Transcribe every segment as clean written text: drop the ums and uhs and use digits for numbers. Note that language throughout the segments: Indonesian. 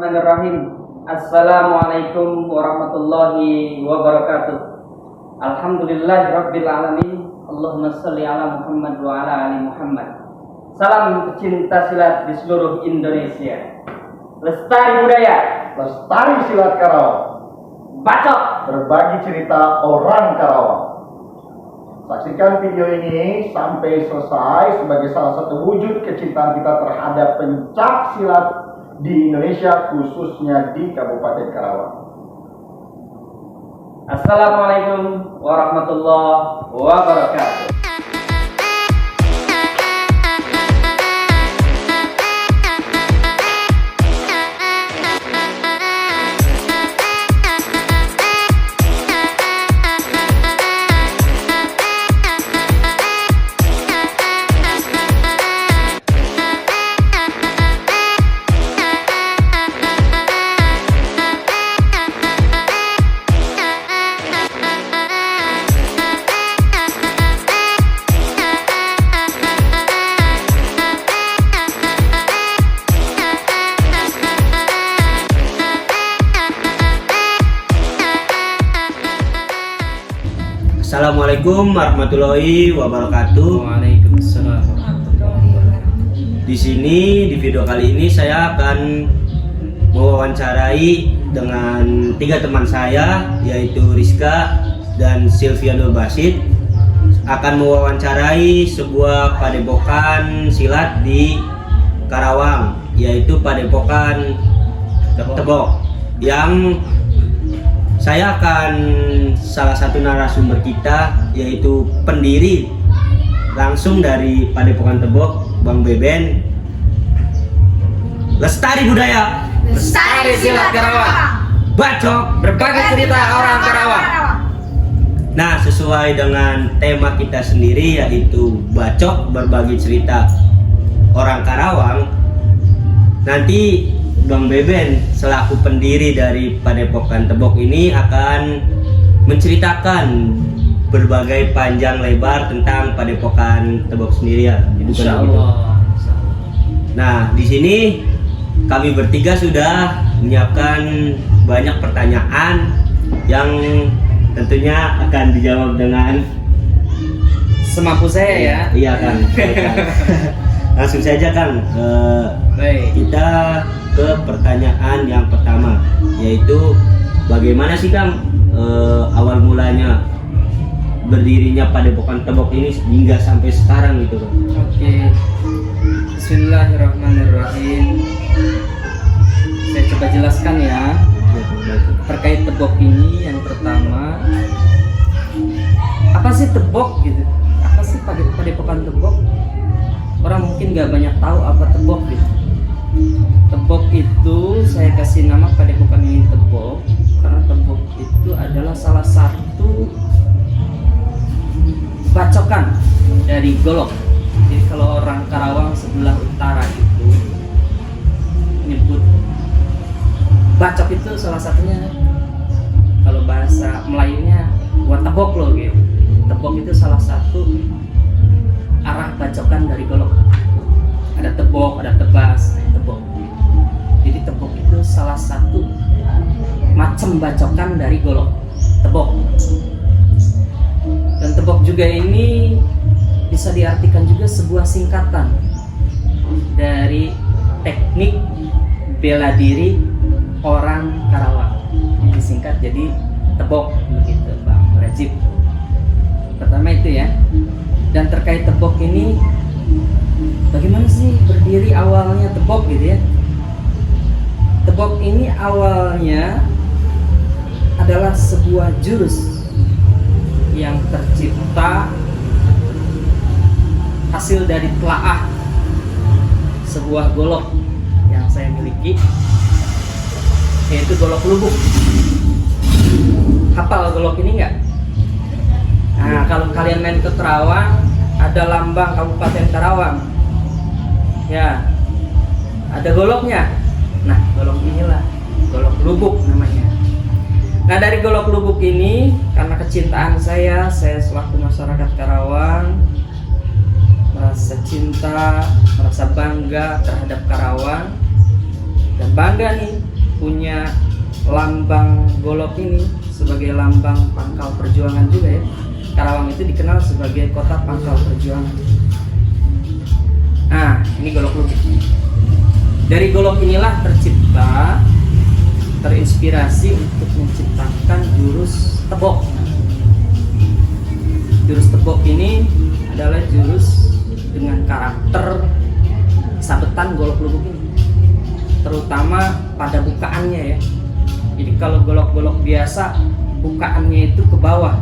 Bismillahirrahmanirrahim. Assalamualaikum warahmatullahi wabarakatuh. Alhamdulillahirabbil alamin. Allahumma shalli ala Muhammad wa ala ali Muhammad. Salam pecinta silat di seluruh Indonesia. Lestari budaya, Lestari Silat Karawang. bacot. Berbagi cerita orang Karawang. Saksikan video ini sampai selesai sebagai salah satu wujud kecintaan kita terhadap pencak silat di Indonesia, khususnya di Kabupaten Karawang. Assalamualaikum warahmatullahi wabarakatuh. Assalamualaikum warahmatullahi wabarakatuh. Waalaikumsalam warahmatullahi wabarakatuh. Di sini di video kali ini saya akan mewawancarai dengan 3 teman saya, yaitu Rizka dan Sylvia Nur Basit. Akan mewawancarai sebuah padepokan silat di Karawang, yaitu Padepokan Tebok, yang saya akan salah satu narasumber kita, yaitu pendiri langsung dari Padepokan Tebok, Bang Beben. Lestari budaya, Lestari Silat Karawang. bacok. Berbagi cerita orang Karawang. Nah, sesuai dengan tema kita sendiri, yaitu bacok, berbagi cerita orang Karawang. Nanti Bang Beben selaku pendiri dari Padepokan Tebok ini akan menceritakan berbagai panjang lebar tentang Padepokan Tebok sendiri, ya. Insyaallah. Nah, di sini kami bertiga sudah menyiapkan banyak pertanyaan yang tentunya akan dijawab dengan Semampu saya ya. iya kan. Langsung saja Kang, Baik. kita ke pertanyaan yang pertama, yaitu bagaimana sih Kang awal mulanya berdirinya Padepokan Tebok ini hingga sampai sekarang gitu Kang? Oke. Bismillahirrahmanirrahim. Saya coba jelaskan ya terkait Tebok ini. Yang pertama, apa sih Tebok gitu? Apa sih Padepokan Tebok? Orang mungkin nggak banyak tahu apa Tebok gitu. Tebok itu saya kasih nama Padepokan ini Tebok karena Tebok itu adalah salah satu bacokan dari Golok. Jadi kalau orang Karawang sebelah utara itu nyebut bacok, itu salah satunya, kalau bahasa Melayunya buat tebok loh gitu. Tebok itu salah satu arah bacokan dari Golok. Ada tebok, ada tebas, tebok. Jadi tebok itu salah satu macam bacokan dari Golok, tebok. Dan tebok juga ini bisa diartikan juga sebuah singkatan dari teknik bela diri orang Karawang. Yang disingkat jadi tebok, begitu Bang Rajib. Pertama itu ya. Dan terkait tebok ini, bagaimana sih berdiri awalnya tebok gitu ya? Tebok ini awalnya adalah sebuah jurus yang tercipta hasil dari telaah sebuah golok yang saya miliki, yaitu golok lubuk. Hafal golok ini enggak? Nah, kalau kalian main ke Karawang, ada lambang Kabupaten Karawang. Ya, ada goloknya. Nah, golok inilah golok lubuk namanya. Nah, dari golok lubuk ini, karena kecintaan saya selaku masyarakat Karawang merasa cinta, merasa bangga terhadap Karawang, dan bangga nih punya lambang golok ini sebagai lambang pangkal perjuangan juga ya. Karawang itu dikenal sebagai kota pangkal perjuangan. Nah, ini golok lubuk. Dari golok inilah terinspirasi untuk menciptakan jurus tebok. Jurus tebok ini adalah jurus dengan karakter sabetan golok lubuk ini, terutama pada bukaannya ya. Jadi kalau golok-golok biasa bukaannya itu ke bawah,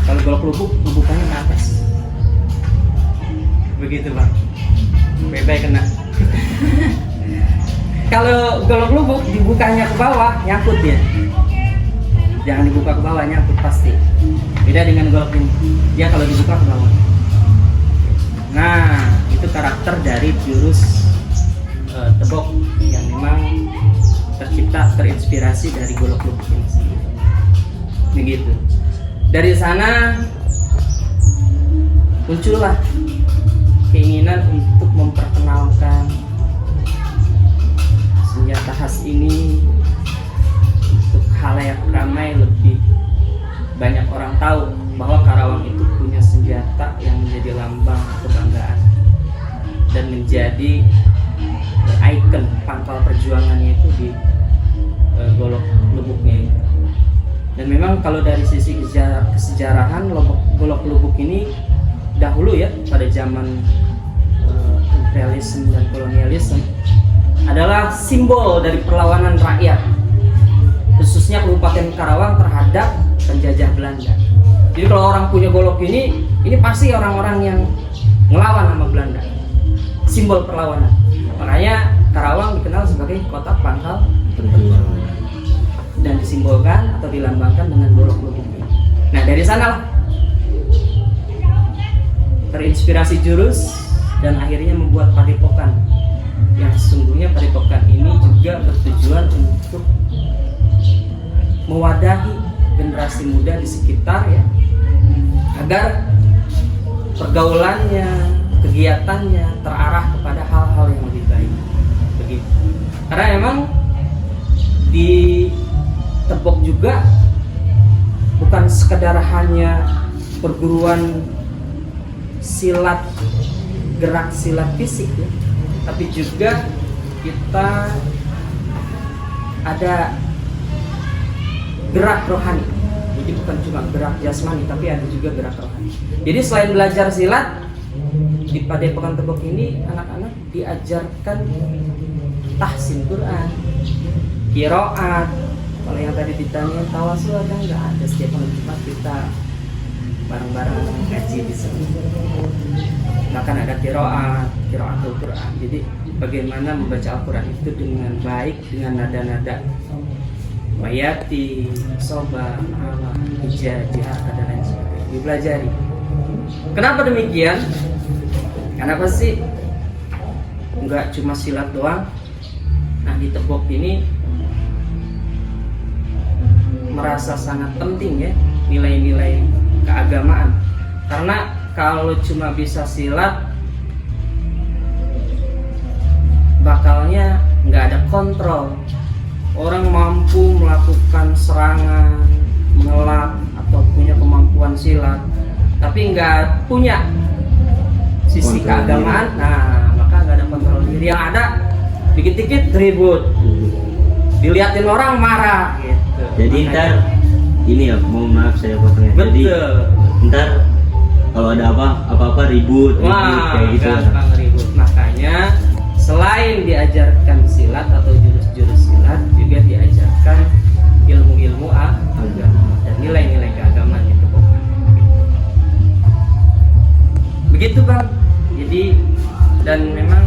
kalau golok lubuk bukannya ke atas. Begitu Bang, bye-bye kena. Kalau golok lubuk dibukanya ke bawah nyangkut dia, jangan dibuka ke bawah, nyangkut pasti. Beda dengan golok ini, dia kalau dibuka ke bawah. Nah, itu karakter dari jurus tebok yang memang terinspirasi dari golok lubuk ini sendiri. Begitu. Dari sana muncullah keinginan untuk memperkenalkan senjata khas ini untuk khalayak ramai, lebih banyak orang tahu bahwa Karawang itu punya senjata yang menjadi lambang kebanggaan dan menjadi ikon pangkal perjuangannya itu di golok lubuknya ini. Dan memang kalau dari sisi kesejarahan golok lubuk ini dahulu ya, pada zaman imperialisme dan kolonialisme, adalah simbol dari perlawanan rakyat, khususnya Kabupaten Karawang terhadap penjajah Belanda. Jadi kalau orang punya golok ini pasti orang-orang yang ngelawan sama Belanda, simbol perlawanan. Makanya Karawang dikenal sebagai kota pangkal perjuangan dan disimbolkan atau dilambangkan dengan golok lubuk ini. Nah, dari sanalah terinspirasi jurus dan akhirnya membuat padepokan, yang sesungguhnya padepokan ini juga bertujuan untuk mewadahi generasi muda di sekitar ya, agar pergaulannya, kegiatannya terarah kepada hal-hal yang lebih baik. Begitu. Karena memang di Tebok juga bukan sekedar hanya perguruan silat, gerak silat fisik ya, tapi juga kita ada gerak rohani. Jadi bukan cuma gerak jasmani, tapi ada juga gerak rohani. Jadi selain belajar silat, di Padepokan Tebok ini anak-anak diajarkan tahsin Quran, qiraat. Kalau yang tadi ditanya tawasul ada nggak? Ada, setiap hari Jumat kita bareng-bareng ngaji di sini. Bahkan ada qiraatul Quran. Jadi bagaimana membaca Al-Quran itu dengan baik, dengan nada-nada wayati, soba, ala, hijah, jihad, dan lain sebagainya dipelajari. Kenapa demikian? Kenapa sih nggak cuma silat doang? Nah, di Tebok ini merasa sangat penting ya nilai-nilai keagamaan, karena kalau cuma bisa silat bakalnya nggak ada kontrol. Orang mampu melakukan serangan, mengelak atau punya kemampuan silat, tapi nggak punya sisi kontrol keagamaan diri. Nah, maka nggak ada kontrol diri. Yang ada dikit-dikit ribut, diliatin orang marah gitu. Jadi ntar ini ya, mohon maaf saya potongnya. Jadi ntar kalau ada apa-apa ribut kayak gitu. Gampang ribut. Makanya selain diajarkan silat atau jurus-jurus silat, juga diajarkan ilmu-ilmu agama dan nilai-nilai keagamaan itu. Begitu Bang. Jadi dan memang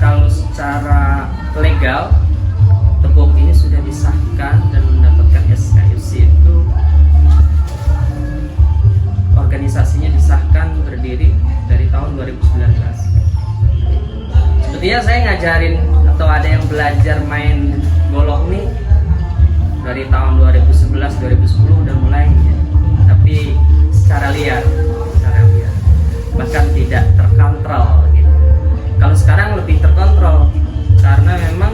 kalau secara legal Tebok ini sudah disahkan dan mendapatkan SKUC itu, organisasinya disahkan berdiri dari tahun 2019. Sebetulnya saya ngajarin atau ada yang belajar main golok nih dari tahun 2011-2010 udah mulai ya. Tapi secara liar, bahkan tidak terkontrol gitu. Kalau sekarang lebih terkontrol karena memang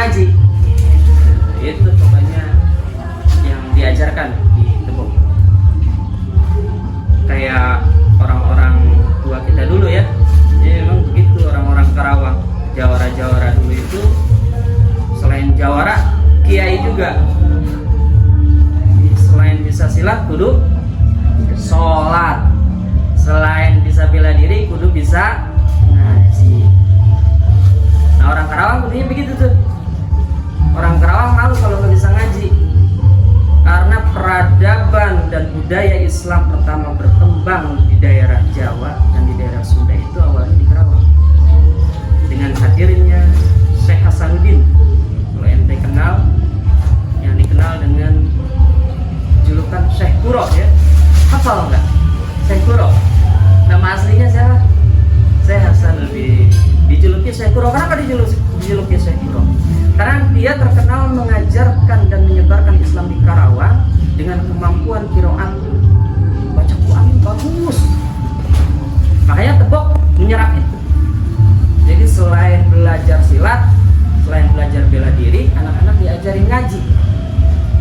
ngaji. Itu pokoknya yang diajarkan di Tebok. Kayak orang-orang tua kita dulu ya. Ya memang begitu orang-orang Karawang, jawara-jawara dulu itu selain jawara, kiai juga. Selain bisa silat, kudu sholat. Selain bisa bela diri, kudu bisa ngaji. Nah orang Karawang kudunya begitu tuh. Orang Karawang malu kalau nggak bisa ngaji, karena peradaban dan budaya Islam pertama berkembang di daerah Jawa dan di daerah Sunda itu awalnya di Karawang. Dengan hadirnya Syekh Hasanuddin, kalau ente kenal, yang dikenal dengan julukan Syekh Kuro ya, hafal nggak? Syekh Kuro. Nama aslinya siapa? Syekh Hasanuddin. Dijuluki Syekh Kuro. Kenapa dijuluki Syekh Kuro? Karena dia terkenal mengajarkan dan menyebarkan Islam di Karawang dengan kemampuan qiraat baca Quran bagus. Makanya Tebok menyerap itu. Jadi selain belajar silat, selain belajar bela diri, anak-anak diajarin ngaji,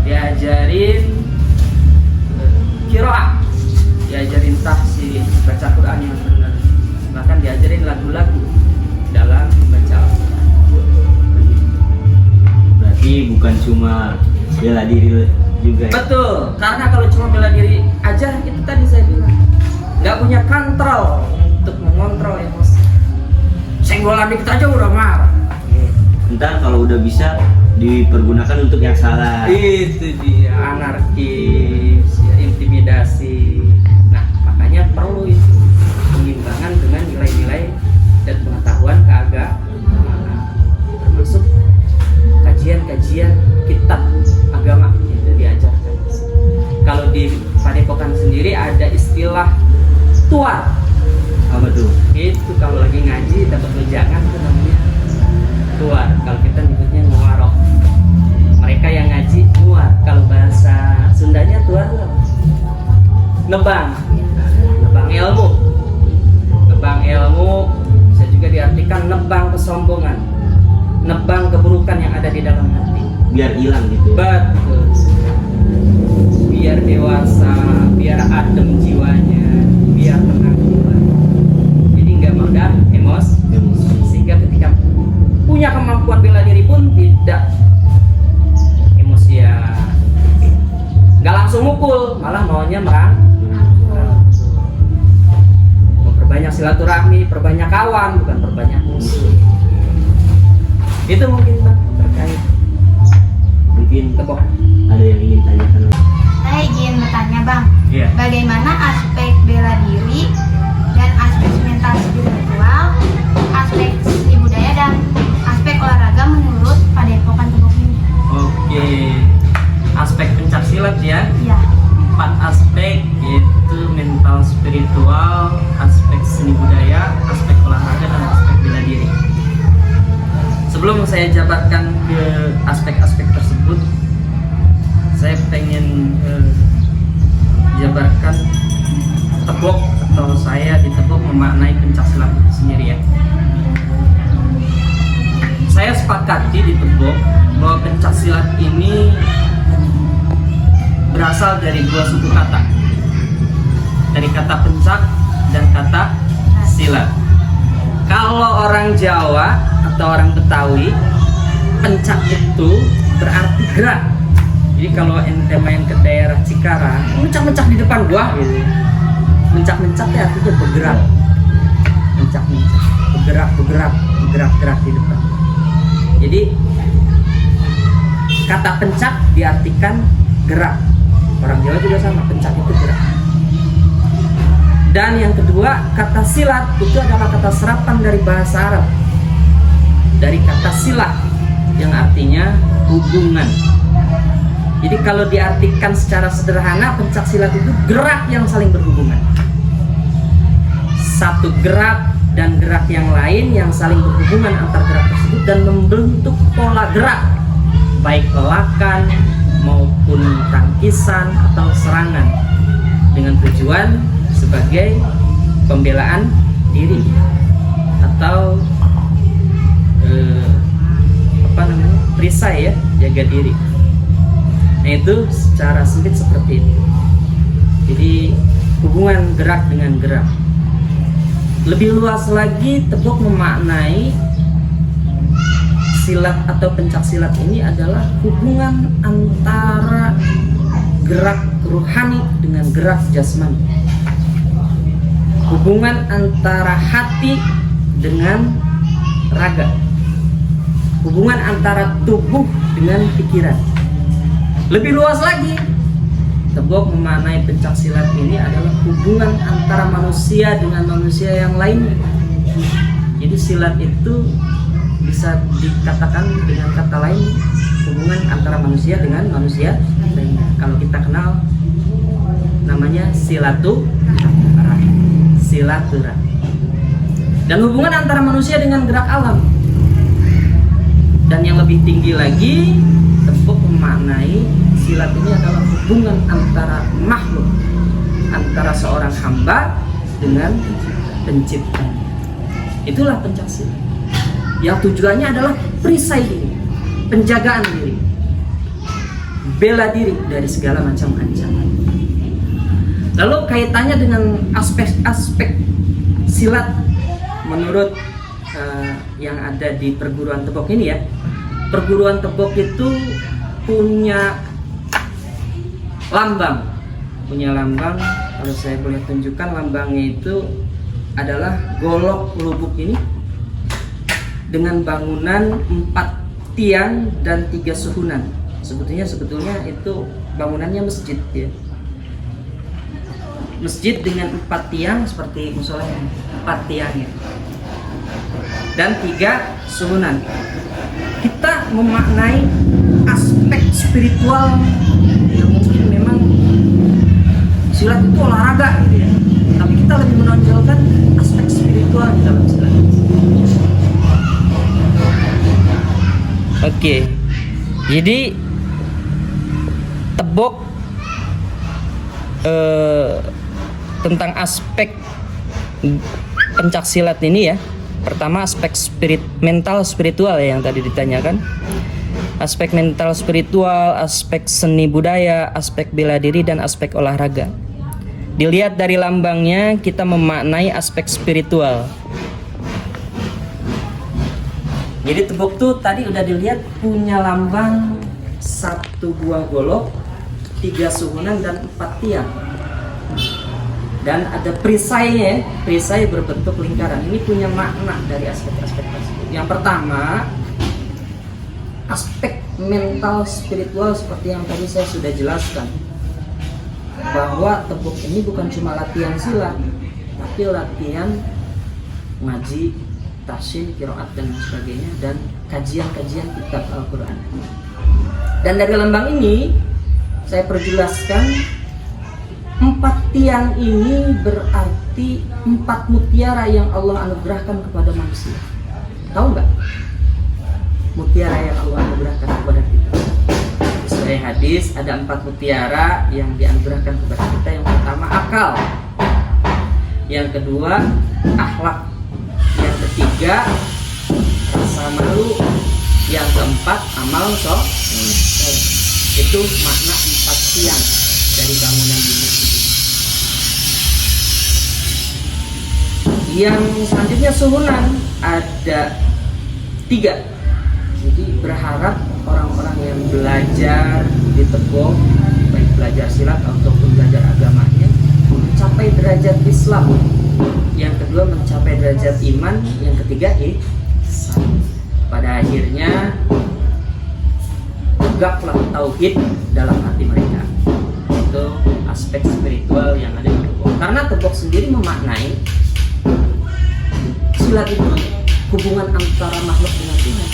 diajarin qiraat, diajarin tahsin, baca Quran yang benar, bahkan diajarin lagu-lagu dalam membaca Al-Quran. Berarti bukan cuma bela diri juga ya? Betul, karena kalau cuma bela diri aja itu tadi saya bilang nggak punya kontrol untuk mengontrol emosi. Senggolan dikit aja udah marah. Ntar kalau udah bisa dipergunakan untuk yang salah. Itu dia anarkis, ya, intimidasi. Nah makanya perlu itu pengimbangan dengan nilai-nilai dan pengetahuan keagamaan, termasuk kajian-kajian kitab agama itu diajarkan. Kalau di Padepokan sendiri ada istilah tuar. Apa tuh? Itu kalau lagi ngaji dapat wejangan itu namanya tuar. Kalau kita nyebutnya nguarok. Mereka yang ngaji tuar. Kalau bahasa Sundanya tuar loh. Nebang. Nebang ilmu. Nebang ilmu bisa juga diartikan nebang kesombongan. Nebang keburukan yang ada di dalam hati. Biar hilang gitu. Betul. Biar dewasa, biar adem jiwanya, biar tenang jiwanya. Jadi nggak mudah emosi, sehingga ketika punya kemampuan bela diri pun tidak emosian, nggak langsung mukul, malah maunya memperbanyak silaturahmi, perbanyak kawan, bukan perbanyak musuh. Itu mungkin Pak, terkait Mungkin Tebok. ada yang ingin tanyakan. Saya izin bertanya Bang, Iya. bagaimana aspek bela diri dan aspek mental spiritual, aspek seni budaya dan aspek olahraga menurut Padepokan Tebok ini? Oke, aspek pencak silat ya. Iya. 4 aspek, yaitu mental spiritual, aspek seni budaya, aspek olahraga, dan aspek bela diri. Sebelum saya jabarkan ke aspek-aspek tersebut, saya pengen jabarkan Tebok atau saya di Tebok memaknai pencak silat itu sendiri ya. Saya sepakati di Tebok bahwa pencak silat ini berasal dari 2 suku kata, dari kata pencak dan kata silat. Kalau orang Jawa atau orang Betawi, pencak itu berarti gerak. Jadi kalau ente main ke daerah Cikarang, mencak-mencak di depan gua gitu. Mencak-mencak ya artinya bergerak. Mencak-mencak, bergerak di depan. Jadi kata pencak diartikan gerak. Orang Jawa juga sama, pencak itu gerak. Dan yang kedua, kata silat itu adalah kata serapan dari bahasa Arab, dari kata silat yang artinya hubungan. Jadi kalau diartikan secara sederhana, pencak silat itu gerak yang saling berhubungan. Satu gerak dan gerak yang lain yang saling berhubungan antar gerak tersebut dan membentuk pola gerak, baik pelakan maupun tangkisan atau serangan, dengan tujuan sebagai pembelaan diri atau perisai ya, jaga diri. Nah itu secara sempit seperti itu. Jadi hubungan gerak dengan gerak. Lebih luas lagi, Tebok memaknai silat atau pencak silat ini adalah hubungan antara gerak ruhani dengan gerak jasmani. Hubungan antara hati dengan raga. Hubungan antara tubuh dengan pikiran. Lebih luas lagi, Tebok memaknai pencak silat ini adalah hubungan antara manusia dengan manusia yang lain. Jadi silat itu bisa dikatakan dengan kata lain hubungan antara manusia dengan manusia lainnya. Kalau kita kenal namanya silaturahmi. Dan hubungan antara manusia dengan gerak alam. Dan yang lebih tinggi lagi, Tebok memaknai silat ini adalah hubungan antara makhluk, antara seorang hamba dengan pencipta. Itulah pencak silat. Yang tujuannya adalah perisai diri, penjagaan diri, bela diri dari segala macam ancaman. Lalu kaitannya dengan aspek-aspek silat menurut yang ada di perguruan Tebok ini ya. Perguruan Tebok itu punya lambang. Kalau saya boleh tunjukkan lambangnya itu adalah golok lubuk ini dengan bangunan 4 tiang dan 3 suhunan. Sebetulnya itu bangunannya masjid ya. Masjid dengan 4 tiang seperti musola yang 4 tiang ya. Dan 3 suhunan. Kita memaknai aspek spiritual yang mungkin memang silat itu olahraga gitu ya. Tapi kita lebih menonjolkan aspek spiritual di dalam silat. Oke. Jadi Tebok tentang aspek pencak silat ini ya. Pertama aspek mental spiritual ya yang tadi ditanyakan. Aspek mental spiritual, aspek seni budaya, aspek bela diri dan aspek olahraga. Dilihat dari lambangnya kita memaknai aspek spiritual. Jadi Tebok tuh tadi udah dilihat punya lambang 1 buah golok, 3 suhunan dan 4 tiang. Dan ada perisainya, perisai berbentuk lingkaran. Ini punya makna dari aspek-aspek tersebut. Yang pertama, aspek mental spiritual seperti yang tadi saya sudah jelaskan. Bahwa Tebok ini bukan cuma latihan silat, tapi latihan ngaji, tahsin, qiraat dan sebagainya, dan kajian-kajian kitab Al-Quran. Dan dari lambang ini saya perjelaskan 4 tiang ini berarti 4 mutiara yang Allah anugerahkan kepada manusia. Tahu nggak? Mutiara yang Allah anugerahkan kepada kita. Sesuai hadis ada 4 mutiara yang dianugerahkan kepada kita. Yang pertama akal, yang kedua akhlak, yang ketiga rasa malu, yang keempat amal soleh. Itu makna 4 tiang dari bangunan di masjid. Yang selanjutnya suhunan ada 3. Jadi berharap orang-orang yang belajar di Tebok, baik belajar silat ataupun belajar agamanya, mencapai derajat Islam. Yang kedua mencapai derajat iman. Yang ketiga ihsan. Pada akhirnya tegaklah tauhid dalam hati mereka. Itu aspek spiritual yang ada di Tebok. Karena Tebok sendiri memaknai silat itu hubungan antara makhluk dengan Tuhan.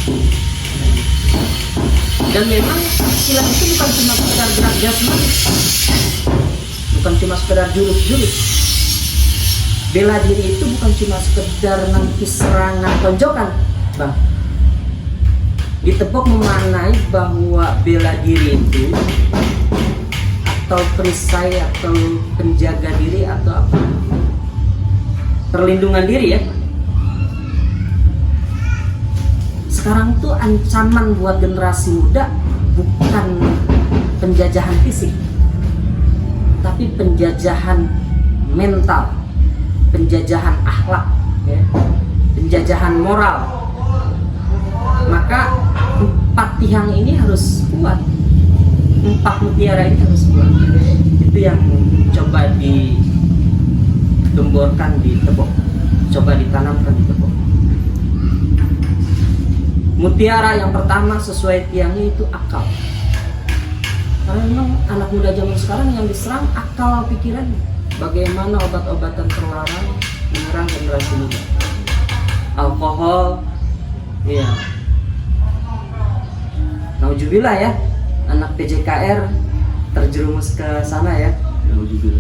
Dan memang silat itu bukan cuma sekedar gerak jasmani, bukan cuma sekedar jurus-jurus. Bela diri itu bukan cuma sekedar nangkis serangan tonjokan, Bang. Di Tebok memaknai bahwa bela diri itu atau perisai atau penjaga diri atau apa, perlindungan diri ya. sekarang tuh ancaman buat generasi muda bukan penjajahan fisik, tapi penjajahan mental, penjajahan akhlak, ya, penjajahan moral. Maka 4 tiang ini harus kuat, 4 mutiara ini harus kuat. Itu yang coba digemborkan di Tebok, coba ditanamkan di Tebok. Mutiara yang pertama sesuai tiangnya itu akal. Karena memang anak muda zaman sekarang yang diserang akal pikiran. Bagaimana obat-obatan terlarang menyerang generasi muda? Alkohol, ya. Nauzubillah ya, anak PJKR terjerumus ke sana ya.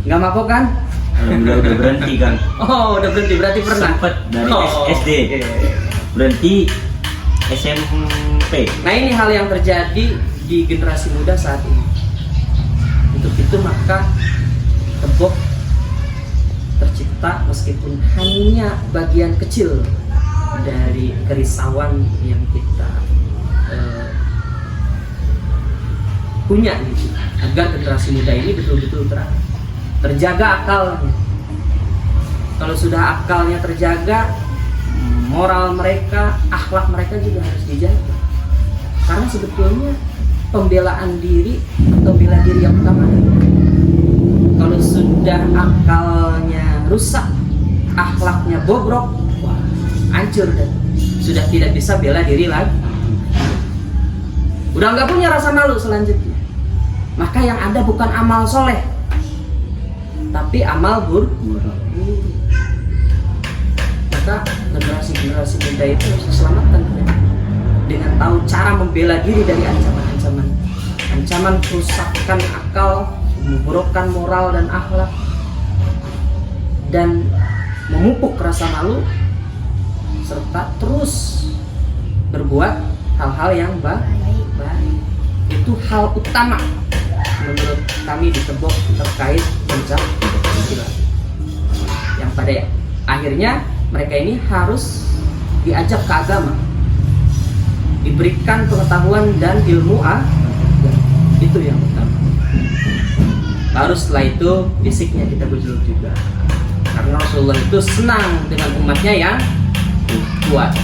Nggak mabok kan? Alhamdulillah udah berhenti kan. Oh, udah berhenti, berarti pernah. Sempet dari Oh, SD berhenti SMP. Nah, ini hal yang terjadi di generasi muda saat ini. Untuk itu maka Tebok tercipta meskipun hanya bagian kecil dari kerisauan yang kita punya gitu, agar generasi muda ini betul-betul terjaga akalnya. Kalau sudah akalnya terjaga, moral mereka, akhlak mereka juga harus dijaga. Karena sebetulnya pembelaan diri atau bela diri yang utama, kalau sudah akalnya rusak, akhlaknya bobrok, wah, hancur dan sudah tidak bisa bela diri lagi. Udah nggak punya rasa malu selanjutnya. Maka yang ada bukan amal soleh, tapi amal buruk. Maka generasi-generasi muda itu harus diselamatkan dengan tahu cara membela diri dari ancaman kerusakan akal, memburukkan moral dan akhlak, dan memupuk rasa malu, serta terus berbuat hal-hal yang baik. Itu hal utama menurut kami di Tebok terkait pencak silat. Yang pada akhirnya mereka ini harus diajak ke agama, diberikan pengetahuan dan ilmu itu yang utama. Baru setelah itu fisiknya kita berjuang juga, karena Rasulullah itu senang dengan umatnya yang kuat.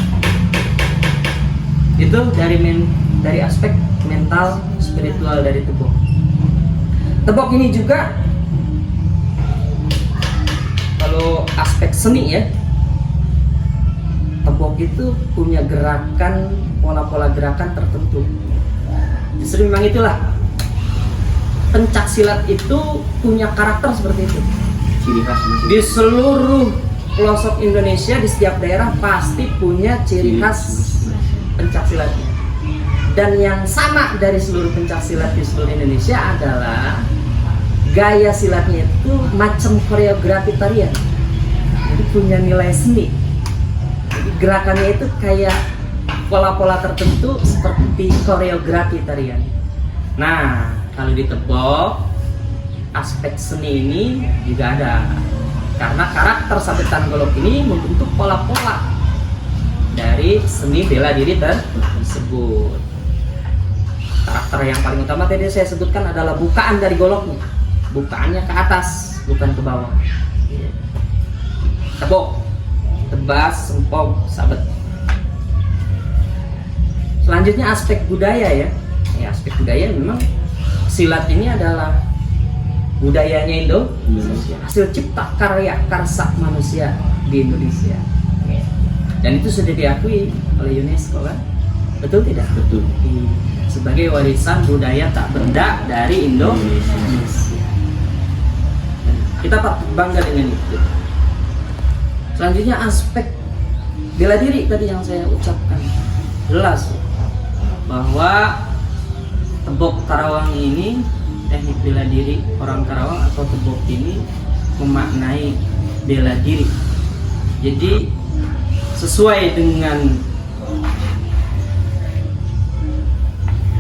Itu dari aspek mental spiritual dari Tebok. Tebok ini juga kalau aspek seni ya, Tebok itu punya gerakan, pola-pola gerakan tertentu. Justru memang itulah, pencak silat itu punya karakter seperti itu. Ciri khas Di seluruh pelosok Indonesia, di setiap daerah pasti punya ciri khas pencak silatnya. Dan yang sama dari seluruh pencak silat di seluruh Indonesia adalah gaya silatnya itu macam koreografi tarian. Jadi punya nilai seni. Jadi gerakannya itu kayak pola-pola tertentu seperti koreografi tarian. Nah, kalau di Tebok aspek seni ini juga ada. Karena karakter sabetan golok ini membentuk pola-pola dari seni bela diri tersebut. Karakter yang paling utama tadi saya sebutkan adalah bukaan dari goloknya. Bukaannya ke atas, bukan ke bawah. Tebok, tebas, sempong, sabet. Selanjutnya aspek budaya ya. Aspek budaya memang silat ini adalah budayanya Indonesia, hasil cipta karya karsa manusia di Indonesia. Dan itu sudah diakui oleh UNESCO kan? Betul tidak? Betul. Sebagai warisan budaya tak benda dari Indonesia. Kita bangga dengan itu. Selanjutnya aspek bela diri tadi yang saya ucapkan, jelas bahwa Tebok Karawang ini, teknik bela diri orang Karawang atau Tebok ini memaknai bela diri. Jadi sesuai dengan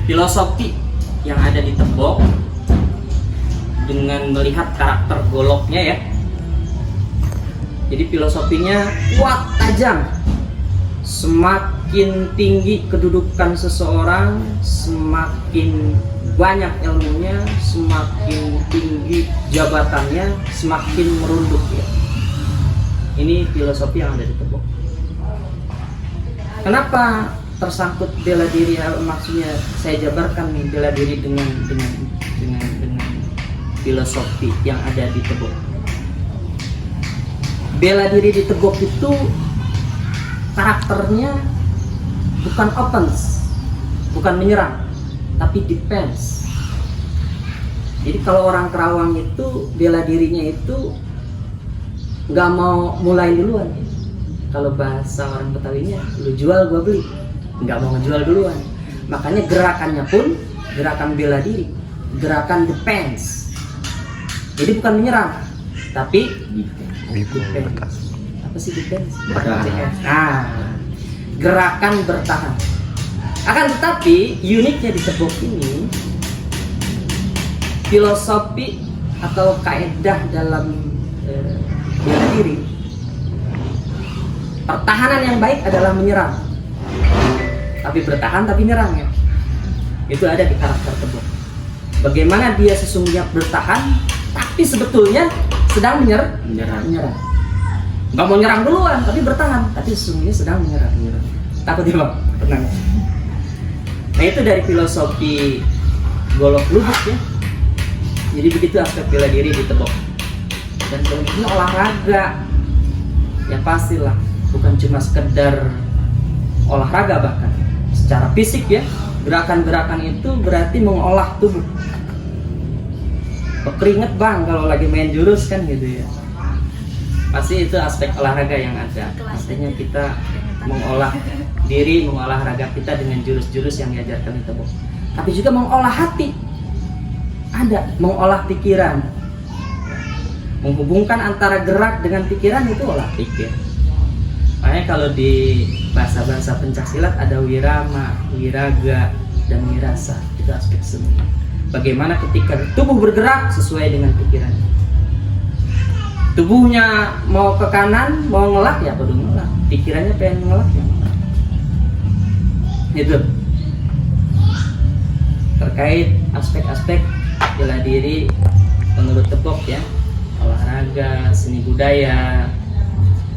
filosofi yang ada di Tebok, dengan melihat karakter goloknya ya. Jadi filosofinya kuat, tajam, semakin tinggi kedudukan seseorang, semakin banyak ilmunya, semakin tinggi jabatannya, semakin merunduk ya. Ini filosofi yang ada di Tebok. Kenapa tersangkut bela diri? Maksudnya saya jabarkan nih bela diri dengan filosofi yang ada di Tebok. Bela diri di Tebok itu karakternya bukan offense, bukan menyerang, tapi defense. Jadi kalau orang Kerawang itu bela dirinya itu nggak mau mulai duluan. Kalau bahasa orang Betawinya, lu jual gua beli, nggak mau ngejual duluan. Makanya gerakannya pun gerakan bela diri, gerakan defense. Jadi bukan menyerang, tapi defense. Apa sih defense? Nah, gerakan bertahan. Akan tetapi uniknya di Tebok ini, filosofi atau kaedah dalam bela diri, pertahanan yang baik adalah menyerang, tapi bertahan tapi nyerang ya. Itu ada di karakter Tebok. Bagaimana dia sesungguhnya bertahan, tapi sebetulnya sedang menyerang. Nggak mau nyerang duluan, tapi bertahan, tapi sesungguhnya sedang menyerang. Takut ya bang? Tenang. Nah itu dari filosofi Golok Lubuk ya. Jadi begitu aspek bela diri di Tebok. Dan ini olahraga, ya pastilah bukan cuma sekedar olahraga, bahkan secara fisik ya. Gerakan-gerakan itu berarti mengolah tubuh. Keringet bang kalau lagi main jurus kan gitu ya. Pasti itu aspek olahraga yang ada. Artinya kita mengolah diri, mengolah raga kita dengan jurus-jurus yang diajarkan di Tebok. Tapi juga mengolah hati. Ada mengolah pikiran. Menghubungkan antara gerak dengan pikiran itu olah pikir. Makanya kalau di bahasa-bahasa pencaksilat ada wirama, wiraga, dan wirasa. Itu aspek seni. Bagaimana ketika tubuh bergerak sesuai dengan pikiran. Tubuhnya mau ke kanan, mau ngelak ya perlu ngelak. Pikirannya pengen ngelak ya ngelak. Itu terkait aspek-aspek bela diri menurut Tebok ya. Olahraga, seni budaya,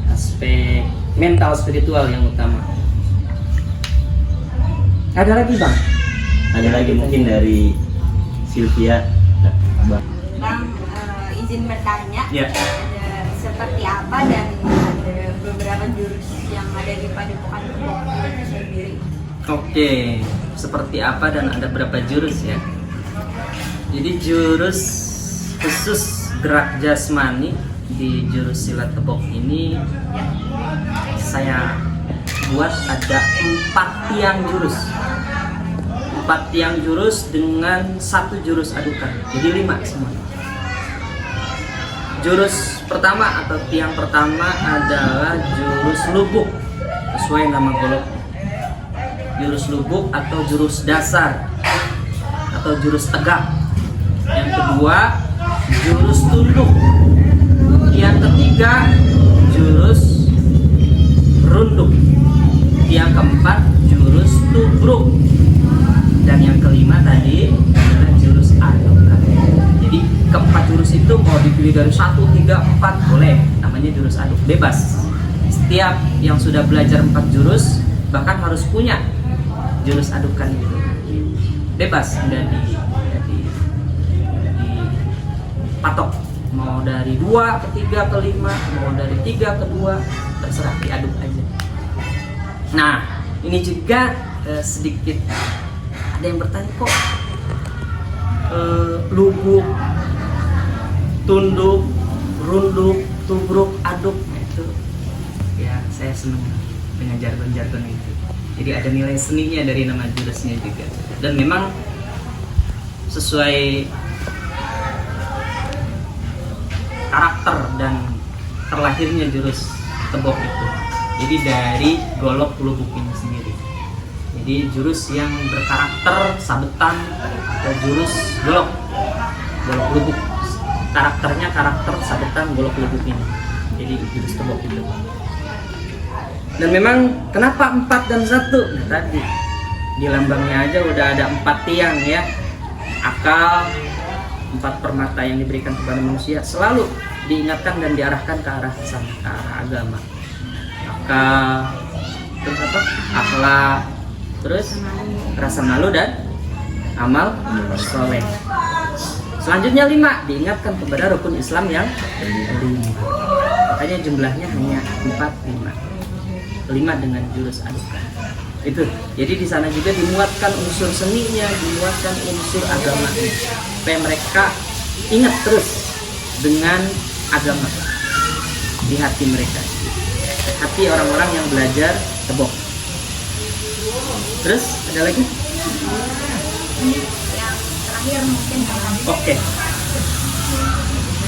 aspek mental spiritual yang utama. Ada lagi bang? Ada lagi mungkin dari Sylvia. Bang, izin bertanya, Ya. seperti apa dan ada beberapa jurus yang ada di Padepokan Tebok itu sendiri. Oke, seperti apa dan ada berapa jurus ya? Jadi jurus khusus gerak jasmani di jurus silat Tebok ini saya buat ada 4 tiang jurus. 4 tiang jurus dengan 1 jurus adukan. Jadi 5 semua. Jurus pertama atau tiang pertama adalah jurus lubuk sesuai nama golok. Jurus lubuk atau jurus dasar atau jurus tegak. Yang kedua jurus tunduk. Yang ketiga jurus runduk. Yang keempat jurus tubruk. Dan yang kelima tadi adalah jurus adukan. Jadi keempat jurus itu mau dipilih dari 1, 3, 4 boleh, namanya jurus aduk, bebas. Setiap yang sudah belajar 4 jurus bahkan harus punya jurus adukan gitu. Bebas, nggak di patok. Mau dari 2 ke 3 ke 5, mau dari 3 ke 2, terserah, diaduk aja. Nah, ini juga sedikit ada yang bertanya kok lubuk, tunduk, runduk, tubruk, aduk itu ya saya senang dengan jargon-jargon itu. Jadi ada nilai seninya dari nama jurusnya juga. Dan memang sesuai karakter dan terlahirnya jurus Tebok itu. Jadi dari golok lubuk ini sendiri. Jadi jurus yang berkarakter sabetan atau jurus golok lubuk. Karakternya karakter sabetan golok lubuk ini. Jadi jurus Tebok itu. Dan memang kenapa 4 dan 1? Nah, tadi di lambangnya aja udah ada 4 tiang ya. Akal, 4 permata yang diberikan kepada manusia selalu diingatkan dan diarahkan ke arah sana, ke arah agama. Akal, terus apa? Akhlak, terus rasa malu dan amal soleh. Selanjutnya 5 diingatkan kepada rukun Islam yang 5. Makanya jumlahnya hanya 4, 5 dengan jurus adukan. Itu. Jadi di sana juga dimuatkan unsur seninya, dimuatkan unsur agama. Supaya mereka ingat terus dengan agama di hati mereka. Hati orang-orang yang belajar tebok. Terus ada lagi? Yang terakhir mungkin Oke.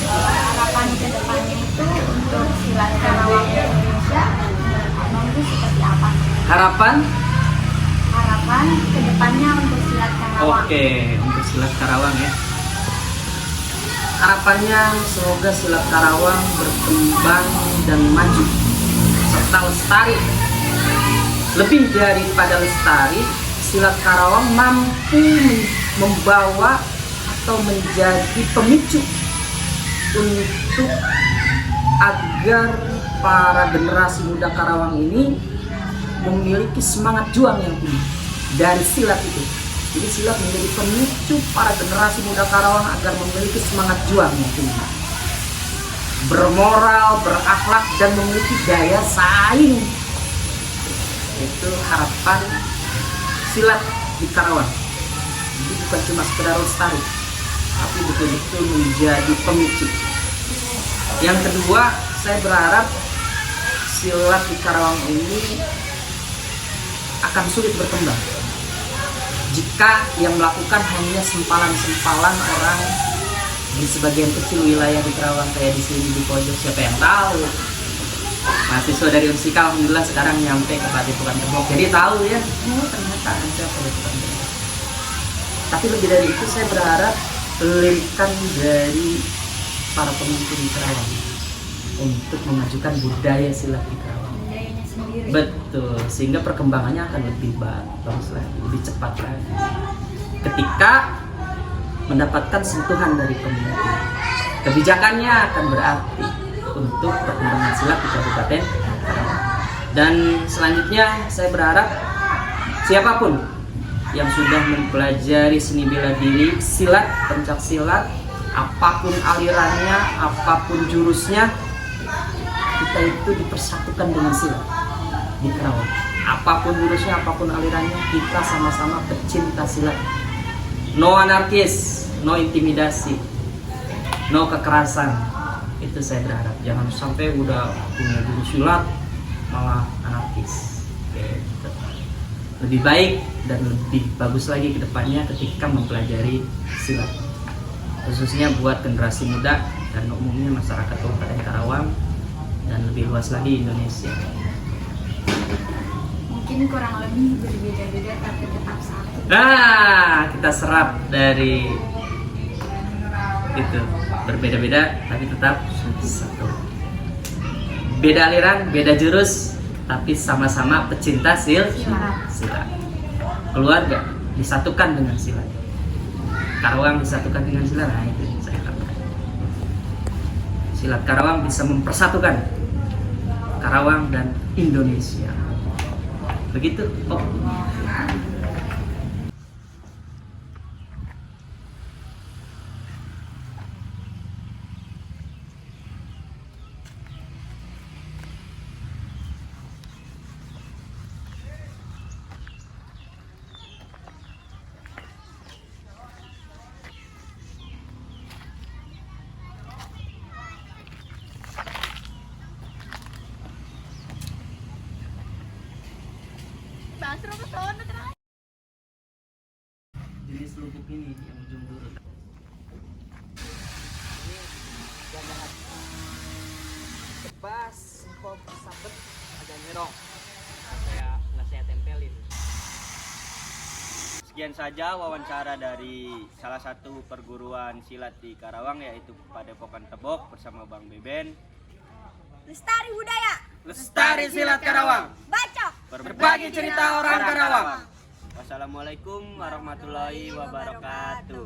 harapan ke depannya itu untuk silat Karawang Indonesia itu seperti apa? Harapan? Harapan ke depannya untuk silat Karawang. Oke, untuk silat Karawang ya. Harapannya semoga silat Karawang berkembang dan maju serta lestari. Lebih daripada lestari, silat Karawang mampu membawa atau menjadi pemicu untuk agar para generasi muda Karawang ini memiliki semangat juang yang tinggi dari silat itu. Jadi silat menjadi pemicu para generasi muda Karawang agar memiliki semangat juang yang tinggi, bermoral, berakhlak, dan memiliki daya saing. Itu harapan silat di Karawang. Jadi bukan cuma sekedar lestari, tapi betul-betul menjadi pemicu. Yang kedua, saya berharap silat di Karawang ini akan sulit berkembang jika yang melakukan hanya sempalan-sempalan orang di sebagian kecil wilayah di Karawang, kayak di sini di pojok. Siapa yang tahu? Mahasiswa dari Unsika alhamdulillah sekarang nyampe ke Padepokan Tebok, jadi tahu ya, ternyata ada Padepokan Tebok. Tapi lebih dari itu, saya berharap pelirikan dari para pemimpin di Karawang untuk memajukan budaya silat di Karawang. Budayanya sendiri. Betul, sehingga perkembangannya akan lebih bagus lagi, lebih cepat lagi. Ketika mendapatkan sentuhan dari pemimpin, kebijakannya akan berarti untuk perkembangan silat di Kabupaten Karawang. Dan selanjutnya saya berharap siapapun yang sudah mempelajari seni bela diri, silat, pencak silat, apapun alirannya, apapun jurusnya, kita itu dipersatukan dengan silat di Karawang. Apapun jurusnya, apapun alirannya, kita sama-sama pecinta silat. No anarkis, no intimidasi, no kekerasan. Itu saya berharap. Jangan sampai udah punya guru silat malah anarkis. Gitu. Lebih baik dan lebih bagus lagi ke depannya ketika mempelajari silat. Khususnya buat generasi muda dan umumnya masyarakat Kabupaten Karawang dan lebih luas lagi Indonesia. Mungkin kurang lebih berbeda-beda tapi tetap satu. Nah, kita serap dari itu, berbeda-beda tapi tetap satu. Beda aliran, beda jurus, tapi sama-sama pecinta silat. Keluarga disatukan dengan silat. Karawang disatukan dengan silat. Nah, itu yang saya katakan. Silat Karawang bisa mempersatukan Karawang dan Indonesia. Begitu. Oh. Jenis lubuk ini yang ujung dulu. Bebas, simpel, sabet, ada merong. Kayak nggak saya tempelin. Sekian saja wawancara dari salah satu perguruan silat di Karawang, yaitu Padepokan Tebok bersama Bang Beben. Lestari budaya. Lestari Silat Karawang. Bacok. Berbagi cerita orang Karawang. Wassalamualaikum warahmatullahi wabarakatuh.